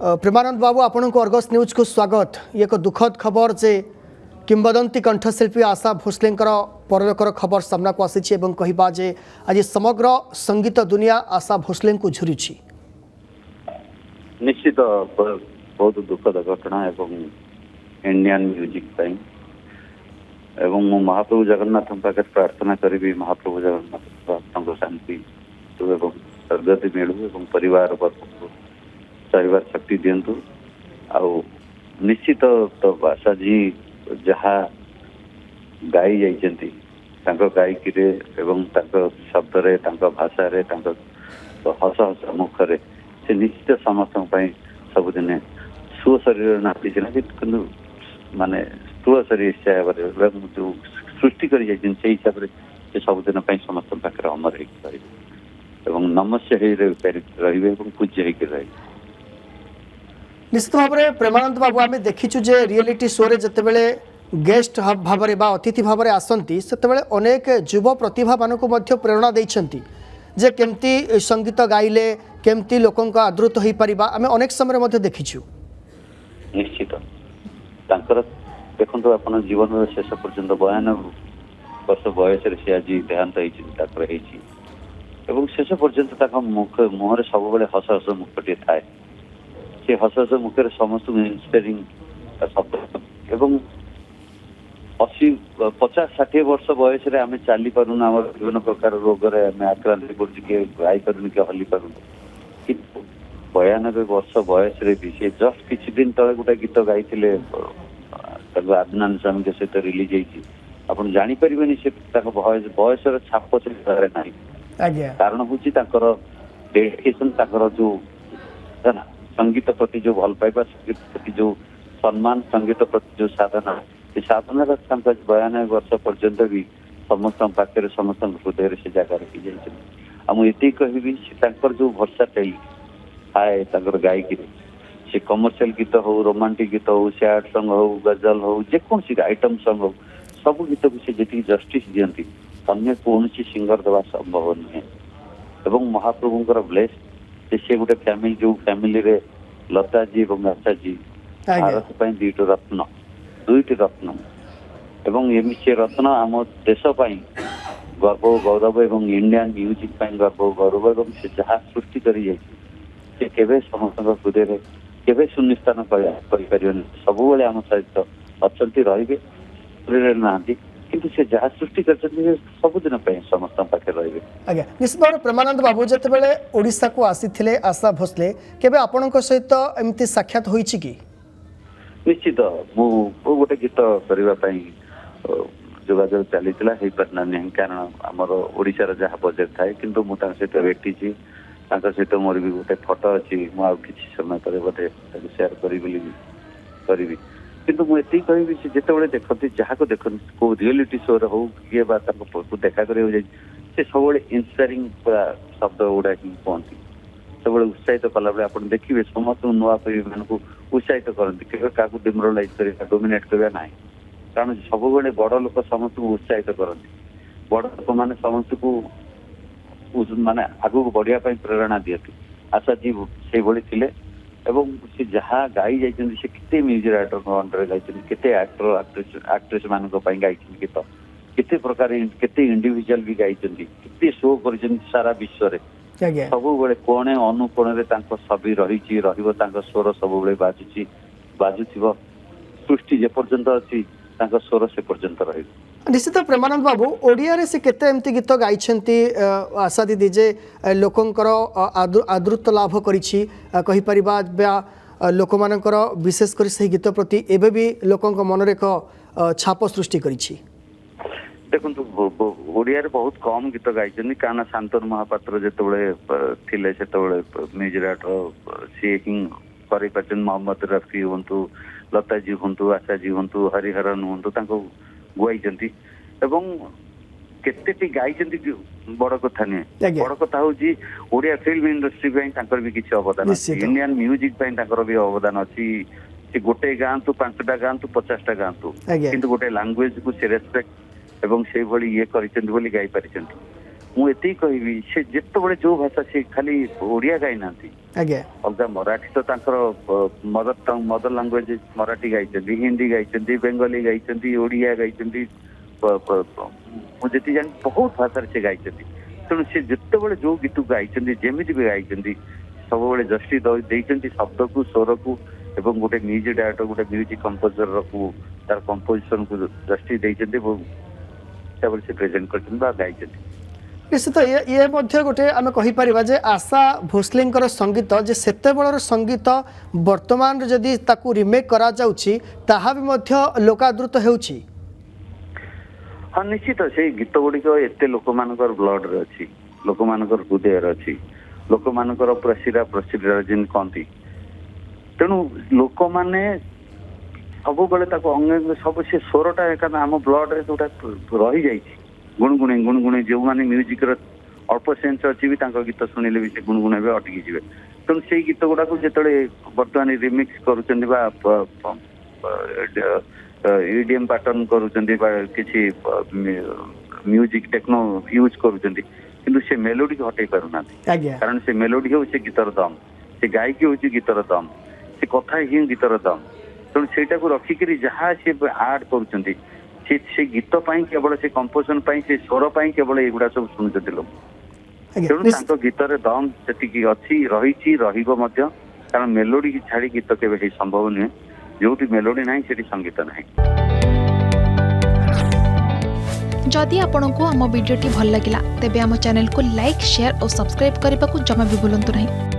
प्रेमानंद बाबू आपण को Argus news को स्वागत। ये एक दुखद खबर जे किंवदंती कंठशिल्पी आशा भोसले परलोकर खबर सामना को आसी कहवा जे आज समग्र संगीत दुनिया आशा भोसले को झुरी। निश्चित बहुत दुखद घटना एवं इंडियन म्यूजिक एवं मु महाप्रभु जगन्नाथ पाखे प्रार्थना करी महाप्रभु जगन्नाथ शांति एवं सदगति मिलू एवं परिवार वर्ग चाहबार शक्ति दिंतु। आउ निश्चित तो आशा जी जहाँ गाई जाइछन्ति गायकी एवं शब्द रे भाषा रे हस हस मुखरे से निश्चित समस्त सबुदिन स्व शरीर नाचि माने स्थूल शरीर जो सृष्टि कर हिसाब से सबुदिन समस्त पाखे अमर हो नमस्य रे पूज्य रही। निश्चित भाव में प्रेमानंद बाबू आम देखीचु जे रियलिटी शो रे जितेबले गेस्ट भाव में अतिथि भाव में आसती से अनेक युव प्रतिभा मान को प्रेरणा देइछन्ति जे केमती संगीत गाइले केमती लोकों का आदृत हो पारिबा आम अनेक समय देखीचु। निश्चित देखो आप जीवन शेष पर्यंत 92 वर्ष बयस से आज देहांत होती शेष पर्यंत मुख मुहर सब हस हस मुखटे थाए से हस हस मुखे समस्त इन्स्पायरिंग शब्द एवं 50-60 वर्ष बयस आम चली पारुन आम विभिन्न प्रकार रोग आक्रांत गाई पारुन कि हली पारुन कि 92 वर्ष बयस भी सी जस्ट किसी दिन तले गोटे गीत गाई आदनान स्वामी सहित रिलीज होती जापर से बयसर छाप से ना कारण हूँ डेडिकेशन जो संगीत प्रति जो भल पाइबा संगीत प्रति जो सम्मान संगीत प्रति जो साधना से साधना 92 वर्ष पर्यंत भी समस्त पाखे समस्त हृदय से जगह रखी जाए। मुझे कहबी जो भर्साटाइल थाए गायकी से कमर्शियल गीत हो रोमांटिक गीत हो सैड सॉन्ग हो गजल हो जेकोसी आइटम सॉन्ग हो सब गीत को से जी जस्टिस दियंती अन्य कौन सिंगर देवा संभव नुहे एवं महाप्रभुंकर ब्लेस से गोटे फैमिली जो फैमिली रे लता जी और आशा जी भारत दुईटी रत्न एवं से रत्न आम देश गर्व गौरव एवं इंडियन म्यूजिक गर्व गौरव एवं से जहाँ सृष्टि कर समस्त हृदय केवे शून्यस्थान कर सब आम सहित अच्छा रे ना किंतु से जहाँ सृष्टि कर सबुदिन समस्त पाखे रही। आज्ञा निश्चित भाव प्रेमानंद बाबू जितेबाला ओडिशा को आसी आशा भोसले केबे आपण सहित एमती साक्षात होईछि कि? निश्चित मु गोटे गीत करने जोगाजोग चली पारना नहीं कारण आमर ओडिशार जहाँ बजेट थाए किंतु मु सहित भेटी सहित मोर भी गोटे फोटो अच्छी मुझे समय पर बोधे सेयार करी किंतु मुझे कहबी से जिते देखते जहाँ को देखते को रियलिटी शो रे हो किए देखा कर सब इन्स्पायरिंग पूरा शब्द गुड़ा ही कहती सब उत्साहित कला बेले आप देखिए समस्त नुआ पीढ़ी मान को उत्साहित करती क्या डिमोरालाइज कर डोमिनेट करवा ना कारण सब बड़ लोक समस्त को उत्साहित करती बड़ लोक मैंने समस्त को माने आगू बढ़िया प्रेरणा दियती आशा जी से भली एवं से जहाँ गाई जाइछन्ति से केते म्यूजिक डायरेक्टर अंडर गाइछन्ति केते एक्टर एक्ट्रेस मान गाई गीत केते प्रकार केते इंडिविजुअल भी गाइछन्ति केते शो करछन्ति सारा विश्व रे सब बेले कोणे अनुकोण रे तांको छवि रहिछि रहिबो तांको स्वर सब बेले बाजुथिबो सृष्टि जे पर्यंत अछि तांको स्वर से पर्यंत रहिबो। निश्चित प्रेमानंद बाबू ओडिया रे से केते एमती गीत गाइछन्ति आशा दीदी जे लोकंकर आदृत लाभ करिछि कहि परिबा लोक मानकर विशेष कर से गीत प्रति एबे भी लोकंक मन रे एक छाप सृष्टि करिछि। देखो ओडिया रे बहुत कम गीत गाइछन्ति काना शांतनु महापात्र जेतबेले थिले सेतबेले म्यूजिक डायरेक्टर सी हिंग करि पचन मोहम्मद रफी हुंतु लता जी हुंतु आशा जी हुंतु हरिहरन हुंतु तांको गुआई एवं केते गाई बड़ कथा नुहे बड़ कथा हूँ ओडिया फिल्म इंडस्ट्री भी किसी अवदान इंडियन म्यूजिक भी अवदान अच्छी गोटे गाँतु 5टा गाँतु 50टा गाँतु किंतु गोटे लैंग्वेज को से रेस्पेक्ट एवं से भली ये गाई पारि ମୁଁ ଏତିକି କହିବି ସେ ଯେତେବେଳେ ଯୋଉ ଭାଷା ସେ ଖାଲି ଓଡ଼ିଆ ଗାଇ ନାହାନ୍ତି ଆଜ୍ଞା ଅଲଗା ମରାଠୀ ତ ତାଙ୍କର ମଦର ଲାଙ୍ଗୁଏଜ ମରାଠୀ ଗାଇଛନ୍ତି, ହିନ୍ଦୀ ଗାଇଛନ୍ତି, ବେଙ୍ଗଲୀ ଗାଇଛନ୍ତି, ଓଡ଼ିଆ ଗାଇଛନ୍ତି, ମୁଁ ଯେତିକି ଜାଣି ବହୁତ ଭାଷାରେ ସେ ଗାଇଛନ୍ତି। ତେଣୁ ସେ ଯେତେବେଳେ ଯୋଉ ଗୀତକୁ ଗାଇଛନ୍ତି ଯେମିତି ବି ଗାଇଛନ୍ତି ସବୁବେଳେ ଜଷ୍ଟି ଦେଇଛନ୍ତି ଶବ୍ଦକୁ, ସ୍ୱରକୁ ଏବଂ ଗୋଟେ ମ୍ୟୁଜିକ ଡାଇରେକ୍ଟର ଗୋଟେ ମ୍ୟୁଜିକ କମ୍ପୋଜରକୁ ତାର କମ୍ପୋଜିସନକୁ ଜଷ୍ଟି ଦେଇଛନ୍ତି ଏବଂ ସେତେବେଳେ ସେ ପ୍ରେଜେଣ୍ଟ କରିଛନ୍ତି ବା ଗାଇଛନ୍ତି। ନିଶ୍ଚିତ ଇଏ ମଧ୍ୟ ଗୋଟେ ଆମେ କହିପାରିବା ଯେ ଆଶା ଭୋସଲେଙ୍କର ସଙ୍ଗୀତ ଯେ ସେତେବେଳର ସଙ୍ଗୀତ ବର୍ତ୍ତମାନର ଯଦି ତାକୁ ରିମେକ୍ କରାଯାଉଛି ତାହା ବି ମଧ୍ୟ ଲୋକାଦୃତ ହେଉଛି। ହଁ ନିଶ୍ଚିତ ସେଇ ଗୀତ ଗୁଡ଼ିକ ଏତେ ଲୋକମାନଙ୍କର ବ୍ଲଡରେ ଅଛି, ଲୋକମାନଙ୍କର ହୃଦୟରେ ଅଛି, ଲୋକମାନଙ୍କର ପୁରା ଶିରା ପ୍ରଶିରା ଯେମିତି କହନ୍ତି। ତେଣୁ ଲୋକମାନେ ସବୁବେଳେ ତାକୁ ଅଙ୍ଗ ସବୁ ସେ ସ୍ୱରଟା କାରଣ ଆମ ବ୍ଲଡରେ ଯୋଉଟା ରହିଯାଇଛି ଗୁଣଗୁଣେଇ ଗୁଣଗୁଣେଇ ଯେଉଁମାନେ ମ୍ୟୁଜିକର ଅଳ୍ପ ସେନ୍ସ ଅଛି ବି ତାଙ୍କ ଗୀତ ଶୁଣିଲେ ବି ସେ ଗୁଣଗୁଣେଇବେ ଅଟକି ଯିବେ। ତେଣୁ ସେଇ ଗୀତ ଗୁଡାକୁ ଯେତେବେଳେ ବର୍ତ୍ତମାନ ରିମିକ୍ସ କରୁଛନ୍ତି ବା ଇଡିଏମ୍ ପାଟର୍ନ କରୁଛନ୍ତି ବା କିଛି ମ୍ୟୁଜିକ ଟେକ୍ନୋ ୟୁଜ କରୁଛନ୍ତି କିନ୍ତୁ ସେ ମେଲୋଡିକୁ ହଟେଇ ପାରୁନାହାନ୍ତି। ଆଜ୍ଞା କାରଣ ସେ ମେଲୋଡି ହେଉଛି ଗୀତର ଦମ, ସେ ଗାଇକି ହେଉଛି ଗୀତର ଦମ, ସେ କଥା ହିଁ ଗୀତର ଦମ। ତେଣୁ ସେଇଟାକୁ ରଖିକିରି ଯାହା ସେ ଆଡ କରୁଛନ୍ତି ସେ ଗୀତ ପାଇଁ କେବଳ ସେ କମ୍ପୋଜନ ପାଇଁ ସେ ସ୍ୱର ପାଇଁ କେବଳ ଏଗୁଡା ସବୁ ଶୁଣୁଛନ୍ତି ଲୋକ। ତେଣୁ ତାଙ୍କ ଗୀତରେ ଦମ ସେତିକି ଅଛି, ରହିଛି, ରହିବ ମଧ୍ୟ। କାରଣ ମେଲୋଡି ଛାଡି ଗୀତ କେବେ ହେଇ ସମ୍ଭବ ନୁହେଁ। ଯୋଉଠି ମେଲୋଡି ନାହିଁ ସେଠି ସଙ୍ଗୀତ ନାହିଁ। जदि आपंक आम भिडी भल लगा तेब आम चैनल को लाइक, शेयर और सब्सक्राइब करने को जमा भी भूलु नहीं।